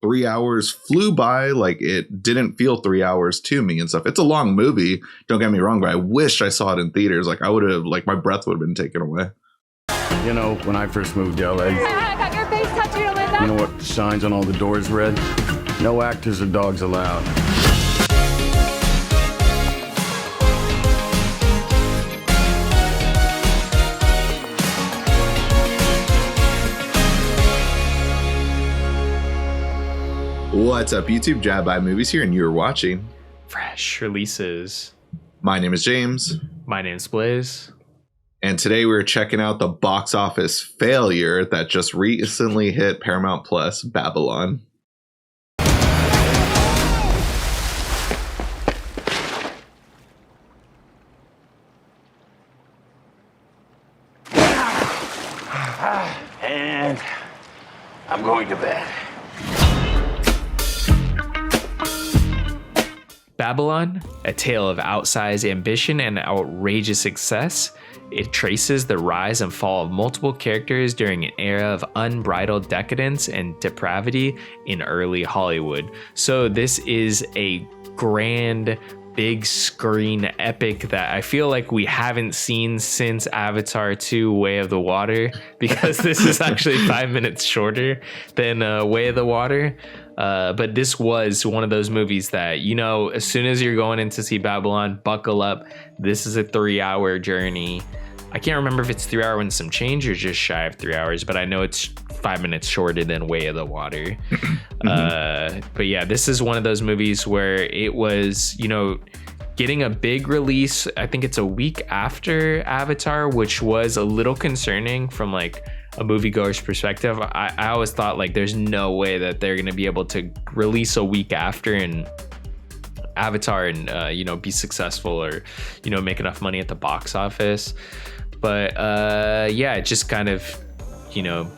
3 hours flew by. Like it didn't feel 3 hours to me and stuff. It's a long movie, don't get me wrong, but I wish I saw it in theaters. Like I would have, like my breath would have been taken away. You know, when I first moved to LA, I got your face tattooed on my back. you know what signs on all the doors read? No actors or dogs allowed. What's up, YouTube? Jab by Movies here, and you're watching Fresh Releases. My name is James. My name's Blaise. And today we're checking out the box office failure that just recently hit Paramount Plus, Babylon. And I'm going to bed. Babylon, a tale of outsized ambition and outrageous success. It traces the rise and fall of multiple characters during an era of unbridled decadence and depravity in early Hollywood. So this is a grand, big screen epic that I feel like we haven't seen since Avatar 2 Way of the Water, because this is actually 5 minutes shorter than Way of the Water. But this was one of those movies that, you know, as soon as you're going in to see Babylon, buckle up. This is a 3-hour journey. I can't remember if it's 3 hours and some change or just shy of 3 hours, but I know it's 5 minutes shorter than Way of the Water. But yeah, this is one of those movies where it was, you know, getting a big release. I think it's a week after Avatar, which was a little concerning from like a moviegoer's perspective. I always thought like there's no way that they're going to be able to release a week after and Avatar and you know, be successful or, you know, make enough money at the box office. But yeah, it just kind of, you know,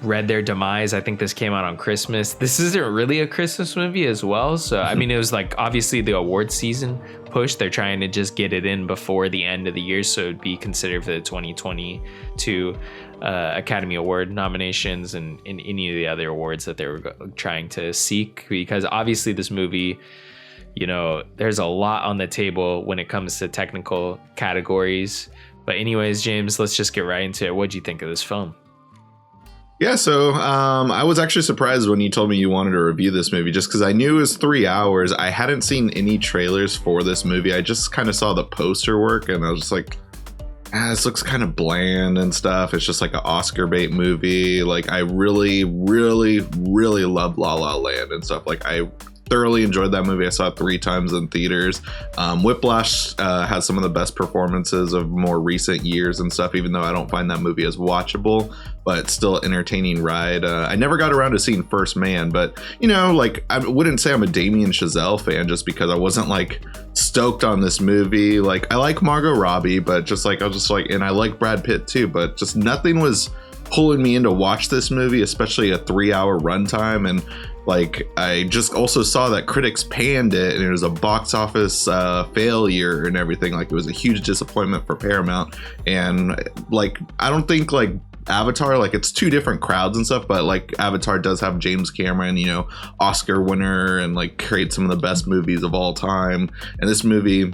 read their demise. I think this came out on Christmas. This isn't really a Christmas movie as well. So, I mean, it was like obviously the award season push. They're trying to just get it in before the end of the year. So it'd be considered for the 2022 Academy Award nominations and in any of the other awards that they were trying to seek. Because obviously this movie, you know, there's a lot on the table when it comes to technical categories. But anyways, James, let's just get right into it. What'd you think of this film? Yeah, so I was actually surprised when you told me you wanted to review this movie, just because I knew it was 3 hours. I hadn't seen any trailers for this movie. I just kind of saw the poster work and I was just like, this looks kind of bland and stuff. It's just like an Oscar bait movie. Like I really, really, really love La La Land and stuff. Like I thoroughly enjoyed that movie. I saw it 3 times in theaters. Whiplash has some of the best performances of more recent years and stuff, even though I don't find that movie as watchable, but still entertaining ride. I never got around to seeing First Man, but you know, like I wouldn't say I'm a Damien Chazelle fan just because I wasn't like stoked on this movie. Like I like Margot Robbie, but just like I was just like, and I like Brad Pitt too, but just nothing was pulling me in to watch this movie, especially a 3-hour runtime. And like I just also saw that critics panned it and it was a box office failure and everything. Like it was a huge disappointment for Paramount. And like I don't think like Avatar, like it's 2 different crowds and stuff, but like Avatar does have James Cameron, you know, Oscar winner, and like create some of the best movies of all time. And this movie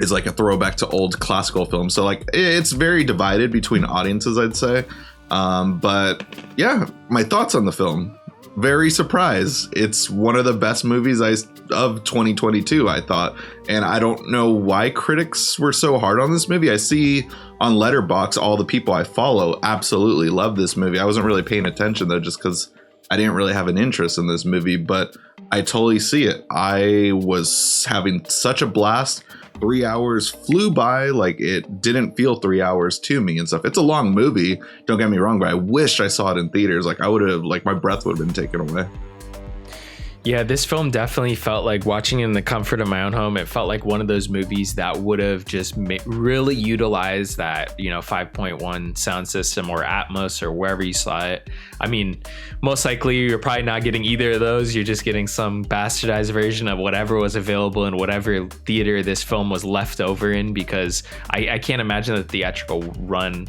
is like a throwback to old classical films. So like it's very divided between audiences, I'd say. But yeah, my thoughts on the film. Very surprised. It's one of the best movies of 2022, I thought. And I don't know why critics were so hard on this movie. I see on Letterboxd all the people I follow absolutely love this movie. I wasn't really paying attention though, just because I didn't really have an interest in this movie, but I totally see it. I was having such a blast. 3 hours flew by. Like it didn't feel 3 hours to me and stuff. It's a long movie, don't get me wrong, but I wish I saw it in theaters. Like I would have, like my breath would have been taken away. Yeah, this film definitely felt like watching it in the comfort of my own home. It felt like one of those movies that would have just really utilized that, you know, 5.1 sound system or Atmos or wherever you saw it. I mean, most likely you're probably not getting either of those. You're just getting some bastardized version of whatever was available in whatever theater this film was left over in, because I can't imagine the theatrical run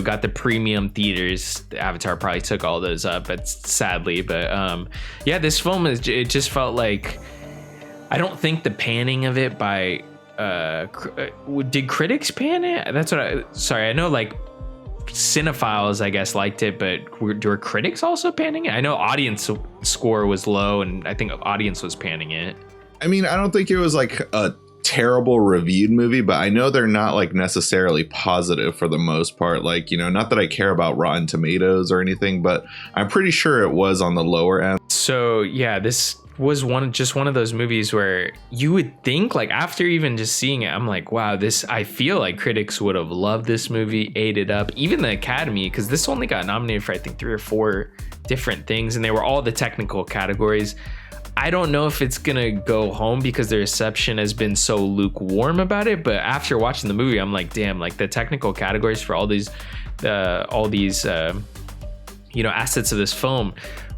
got the premium theaters. Avatar probably took all those up, but sadly. But yeah, this film it just felt like, I don't think the panning of it by did critics pan it? That's what I know, like cinephiles, I guess, liked it, but were critics also panning it? I know audience score was low, and I think audience was panning it. I mean, I don't think it was like a terrible reviewed movie, but I know they're not like necessarily positive for the most part. Like, not that I care about Rotten Tomatoes or anything, but I'm pretty sure it was on the lower end. So yeah, this was one of those movies where you would think, like, after even just seeing it, I'm like, wow, I feel like critics would have loved this movie, ate it up, even the Academy, because this only got nominated for I think 3 or 4 different things, and they were all the technical categories. I don't know if it's gonna go home because the reception has been so lukewarm about it, but after watching the movie, I'm like, damn, like the technical categories for all these assets of this film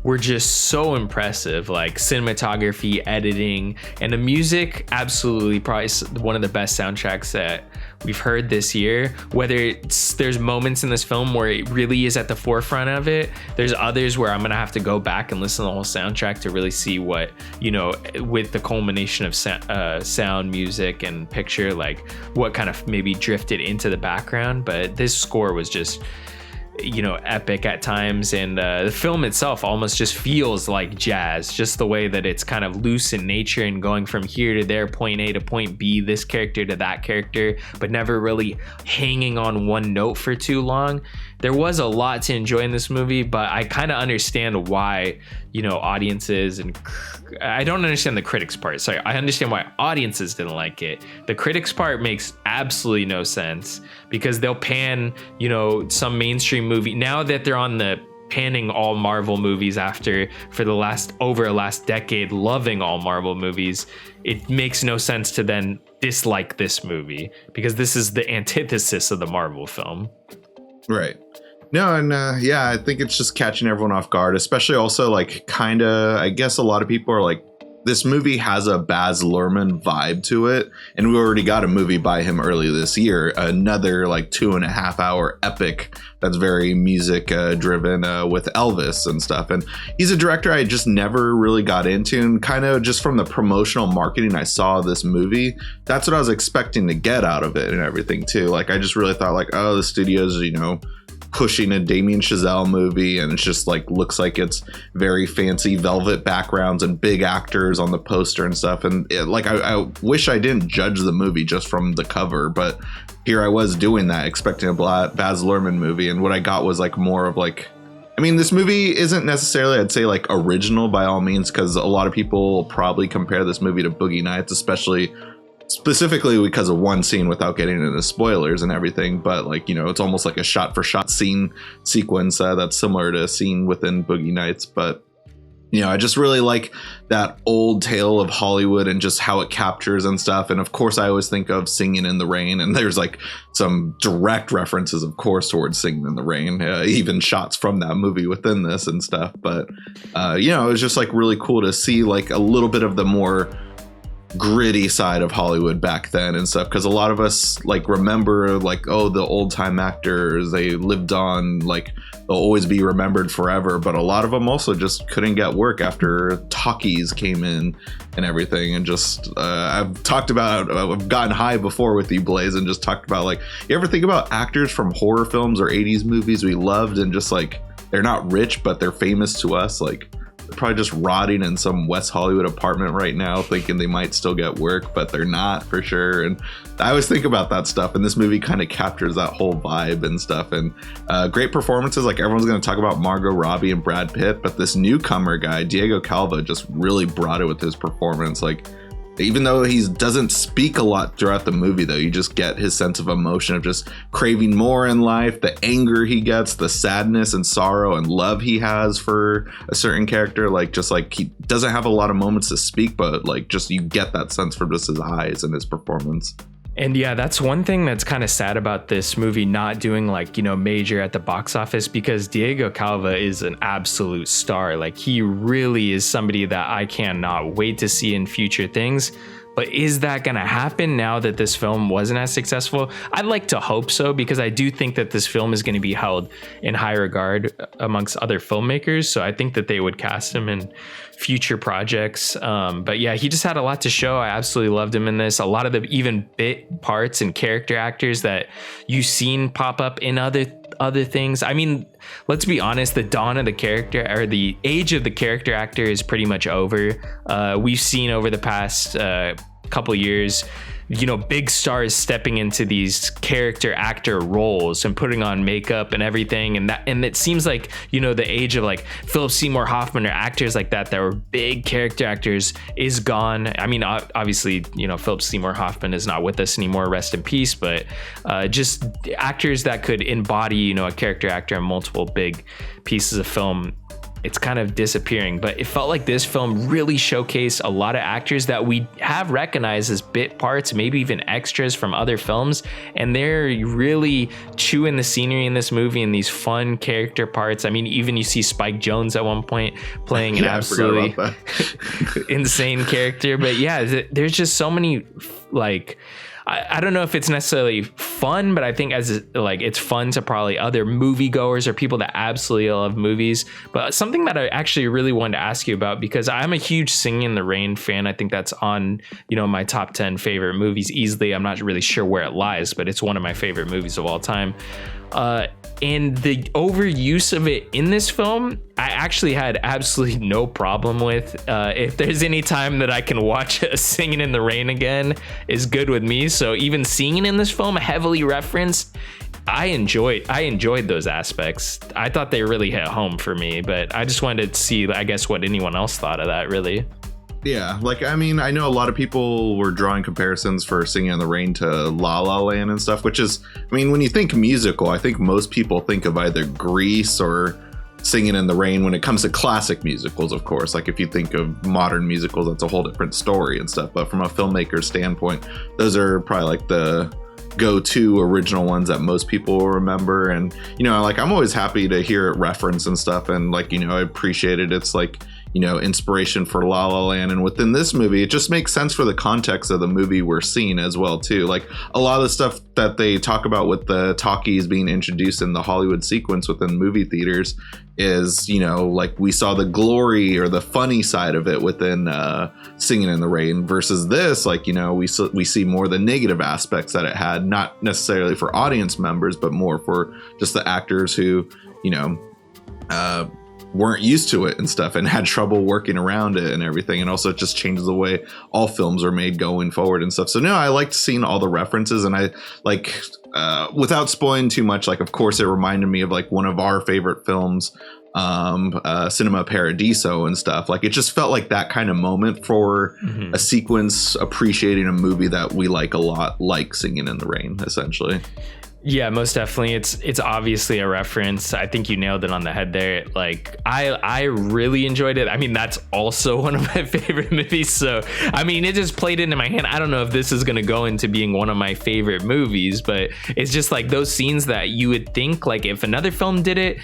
were just so impressive, like cinematography, editing, and the music. Absolutely, probably one of the best soundtracks that we've heard this year. Whether there's moments in this film where it really is at the forefront of it, there's others where I'm gonna have to go back and listen to the whole soundtrack to really see what, with the culmination of sound, music, and picture, like what kind of maybe drifted into the background. But this score was just epic at times, and the film itself almost just feels like jazz, just the way that it's kind of loose in nature and going from here to there, point A to point B, this character to that character, but never really hanging on one note for too long. There was a lot to enjoy in this movie, but I kind of understand why audiences, and I don't understand the critics part. Sorry, I understand why audiences didn't like it. The critics part makes absolutely no sense, because they'll pan some mainstream movie now that they're on the panning all Marvel movies for the last decade, loving all Marvel movies. It makes no sense to then dislike this movie, because this is the antithesis of the Marvel film. Right. No, and yeah, I think it's just catching everyone off guard, especially also like I guess a lot of people are like, this movie has a Baz Luhrmann vibe to it, and we already got a movie by him earlier this year, another like 2.5 hour epic that's very music driven with Elvis and stuff. And he's a director I just never really got into, and kind of just from the promotional marketing I saw of this movie, that's what I was expecting to get out of it and everything too. Like, I just really thought like, oh, the studio's pushing a Damien Chazelle movie, and it's just like looks like it's very fancy velvet backgrounds and big actors on the poster and stuff. And I wish I didn't judge the movie just from the cover, but here I was doing that, expecting a Baz Luhrmann movie, and what I got was like more of like, I mean, this movie isn't necessarily, I'd say, like original by all means, because a lot of people probably compare this movie to Boogie Nights, specifically because of one scene, without getting into spoilers and everything. But like, it's almost like a shot for shot sequence that's similar to a scene within Boogie Nights. But I just really like that old tale of Hollywood and just how it captures and stuff. And of course, I always think of Singing in the Rain, and there's like some direct references, of course, towards Singing in the Rain, even shots from that movie within this and stuff. But it was just like really cool to see like a little bit of the more gritty side of Hollywood back then and stuff, because a lot of us like remember like, oh, the old time actors, they lived on, like they'll always be remembered forever, but a lot of them also just couldn't get work after talkies came in and everything. And just I've gotten high before with you, Blaise, and just talked about like, you ever think about actors from horror films or 80s movies we loved, and just like they're not rich but they're famous to us, like probably just rotting in some West Hollywood apartment right now thinking they might still get work, but they're not for sure. And I always think about that stuff, and this movie kind of captures that whole vibe and stuff. And great performances, like everyone's going to talk about Margot Robbie and Brad Pitt, but this newcomer guy, Diego Calva, just really brought it with his performance. Like, even though he doesn't speak a lot throughout the movie, though, you just get his sense of emotion of just craving more in life, the anger he gets, the sadness and sorrow and love he has for a certain character. Like, just like he doesn't have a lot of moments to speak, but like just you get that sense from just his eyes and his performance. And yeah, that's one thing that's kind of sad about this movie not doing like, major at the box office, because Diego Calva is an absolute star. Like, he really is somebody that I cannot wait to see in future things. But is that going to happen now that this film wasn't as successful? I'd like to hope so, because I do think that this film is going to be held in high regard amongst other filmmakers. So I think that they would cast him in future projects. But yeah, he just had a lot to show. I absolutely loved him in this. A lot of the even bit parts and character actors that you've seen pop up in other things. I mean, let's be honest, the dawn of the character, or the age of the character actor, is pretty much over. We've seen over the past couple years, big stars stepping into these character actor roles and putting on makeup and everything, and it seems like the age of like Philip Seymour Hoffman or actors like that were big character actors is gone. I mean, obviously Philip Seymour Hoffman is not with us anymore, rest in peace, but just actors that could embody a character actor in multiple big pieces of film, it's kind of disappearing. But it felt like this film really showcased a lot of actors that we have recognized as bit parts, maybe even extras from other films, and they're really chewing the scenery in this movie in these fun character parts. I mean, even you see Spike Jonze at one point playing an absolutely insane character. But yeah, there's just so many, like, I don't know if it's necessarily fun, but I think it's fun to probably other moviegoers or people that absolutely love movies. But something that I actually really wanted to ask you about, because I'm a huge Singing in the Rain fan. I think that's on, my top 10 favorite movies easily. I'm not really sure where it lies, but it's one of my favorite movies of all time. And the overuse of it in this film, I actually had absolutely no problem with. If there's any time that I can watch Singing in the Rain again, is good with me. So even seeing it in this film, heavily referenced, I enjoyed those aspects. I thought they really hit home for me, but I just wanted to see, I guess, what anyone else thought of that, really. Yeah, I know a lot of people were drawing comparisons for Singing in the Rain to La La Land and stuff, which is, when you think musical, I think most people think of either Grease or Singing in the Rain when it comes to classic musicals, of course. Like if you think of modern musicals, that's a whole different story and stuff. But from a filmmaker's standpoint, those are probably like the go-to original ones that most people will remember. And, I'm always happy to hear it referenced and stuff. And I appreciate it. It's inspiration for La La Land. And within this movie, it just makes sense for the context of the movie we're seeing as well, too. Like a lot of the stuff that they talk about with the talkies being introduced in the Hollywood sequence within movie theaters is, we saw the glory or the funny side of it within Singing in the Rain versus this, we see more the negative aspects that it had, not necessarily for audience members, but more for just the actors who, weren't used to it and stuff and had trouble working around it and everything. And also it just changes the way all films are made going forward and stuff. So no, I liked seeing all the references, and I without spoiling too much, of course it reminded me of one of our favorite films, Cinema Paradiso and stuff. It just felt like that kind of moment for a sequence appreciating a movie that we like a lot, like Singing in the Rain, essentially. Yeah, most definitely. It's obviously a reference. I think you nailed it on the head there. I really enjoyed it. That's also one of my favorite movies. So, it just played into my hand. I don't know if this is going to go into being one of my favorite movies, but it's just those scenes that you would think, if another film did it,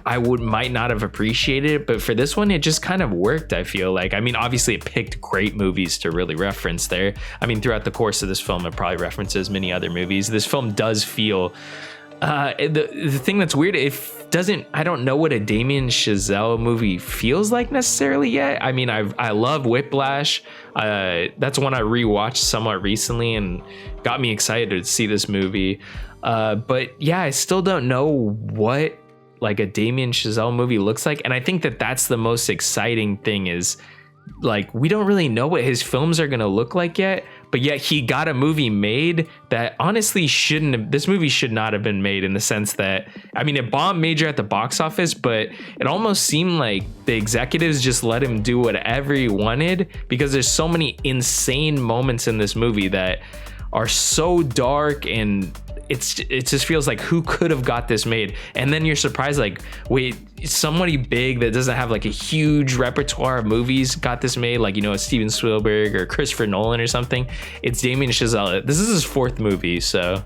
I might not have appreciated it. But for this one, it just kind of worked, I feel like. Obviously it picked great movies to really reference there. Throughout the course of this film, it probably references many other movies. This film does feel the thing that's weird, I don't know what a Damien Chazelle movie feels like necessarily yet. I love Whiplash. That's one I rewatched somewhat recently and got me excited to see this movie. But yeah, I still don't know what a Damien Chazelle movie looks like, and I think that's the most exciting thing is we don't really know what his films are going to look like yet, but yet he got a movie made that honestly this movie should not have been made, in the sense that, it bombed major at the box office, but it almost seemed like the executives just let him do whatever he wanted, because there's so many insane moments in this movie that are so dark, and it just feels like, who could have got this made? And then you're surprised, wait, somebody big that doesn't have a huge repertoire of movies got this made, a Steven Spielberg or Christopher Nolan or something. It's Damien Chazelle. This is his fourth movie, so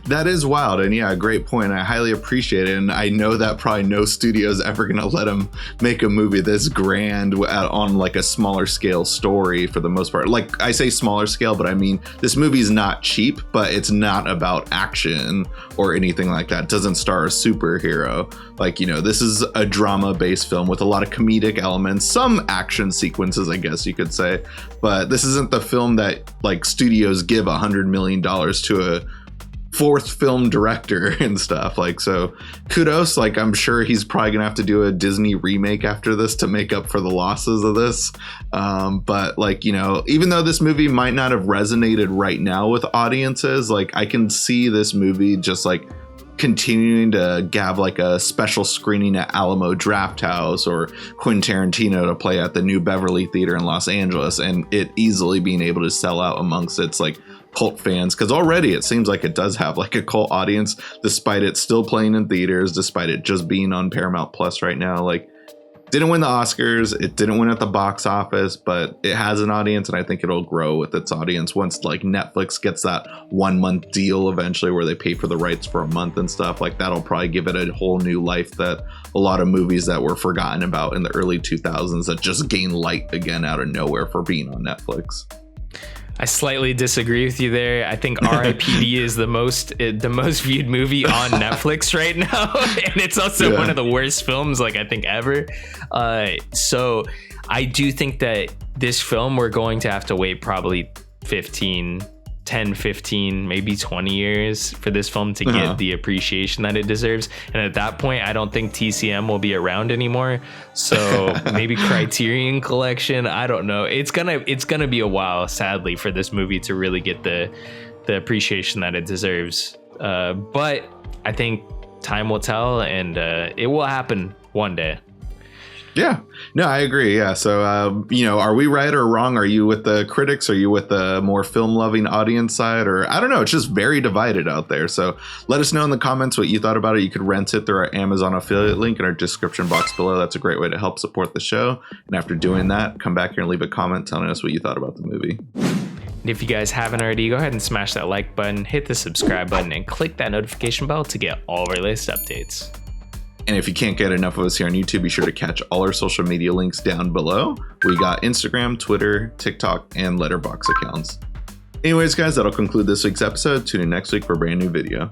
That is wild, and yeah, great point. I highly appreciate it, and I know that probably no studio is ever going to let him make a movie this grand on like a smaller scale story for the most part. Like, I say smaller scale, but I mean this movie is not cheap, but it's not about action or anything like that. It doesn't star a superhero. Like, you know, this is a drama-based film with a lot of comedic elements, some action sequences, I guess you could say, but this isn't the film that like studios give $100 million to a fourth film director and stuff. Like, so kudos. Like, I'm sure he's probably gonna have to do a Disney remake after this to make up for the losses of this. But like, you know, even though this movie might not have resonated right now with audiences, like I can see this movie just like continuing to have like a special screening at Alamo Drafthouse or Quentin Tarantino to play at the New Beverly Theater in Los Angeles, and it easily being able to sell out amongst its like cult fans, because already it seems like it does have like a cult audience despite it still playing in theaters, despite it just being on Paramount Plus right now. Like, didn't win the Oscars, it didn't win at the box office, but it has an audience, and I think it'll grow with its audience once like Netflix gets that 1 month deal eventually where they pay for the rights for a month and stuff. Like, that'll probably give it a whole new life that a lot of movies that were forgotten about in the early 2000s that just gain light again out of nowhere for being on Netflix. I slightly disagree with you there. I think R.I.P.D. is the most viewed movie on Netflix right now, and it's also one of the worst films, like I think ever. So I do think that this film we're going to have to wait probably 10, 15, maybe 20 years for this film to get the appreciation that it deserves. And at that point, I don't think TCM will be around anymore. So maybe Criterion Collection. I don't know. It's gonna be a while, sadly, for this movie to really get the appreciation that it deserves. But I think time will tell, and it will happen one day. Yeah, no, I agree. Yeah. So, you know, are we right or wrong? Are you with the critics? Are you with the more film loving audience side? Or I don't know. It's just very divided out there. So let us know in the comments what you thought about it. You could rent it through our Amazon affiliate link in our description box below. That's a great way to help support the show. And after doing that, come back here and leave a comment telling us what you thought about the movie. And if you guys haven't already, go ahead and smash that like button, hit the subscribe button, and click that notification bell to get all of our latest updates. And if you can't get enough of us here on YouTube, be sure to catch all our social media links down below. We got Instagram, Twitter, TikTok, and Letterboxd accounts. Anyways, guys, that'll conclude this week's episode. Tune in next week for a brand new video.